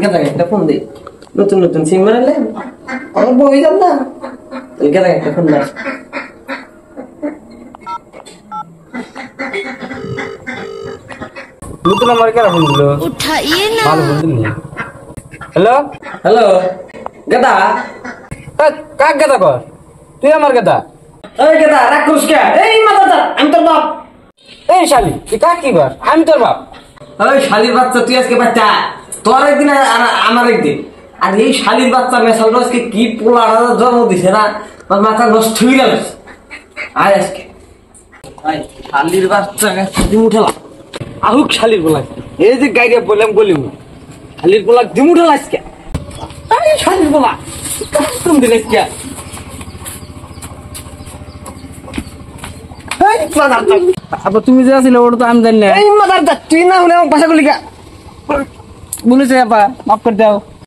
গাদা একটা ফোন দে নতুন নতুন সিম মারলে আমার বই যাব না গাদা একটা ফোন দাও নতুন নাম্বার কেন ফোন দিলো उठाइए ना ভালো ফোন দিলি হ্যালো হ্যালো গাদা কাক গাদা কর তুই আমার গাদা এই গাদা রাগ করিস কে এই মাদারটা আমি তোর বাপ এই শালি তুই কাক কি কর আমি তোর বাপ ওই শালির বাচ্চা তুই আজকে বাচ্চা তোর একদিন আর আমার একদিন আর এই শালির বাচ্চা মেশাল আজকে কি পোলার জন্ম দিছে না আমার মাথা নষ্ট হয়ে গেল আয় আজকে শালির বাচ্চা দিমুঠালা আহুক শালির পোলা এই যে গাইরে বললাম বলিম শালির পোলা দিমুঠালা আজকে আরে শালির পোলা তুমি দিলে আজকে আবার তুমি যে আছিলে ওটা তো আমি জানি না এই মাদারটা তুই না হলে আমার পাশা গুলিকা বলেছে আপা মাফ করে দাও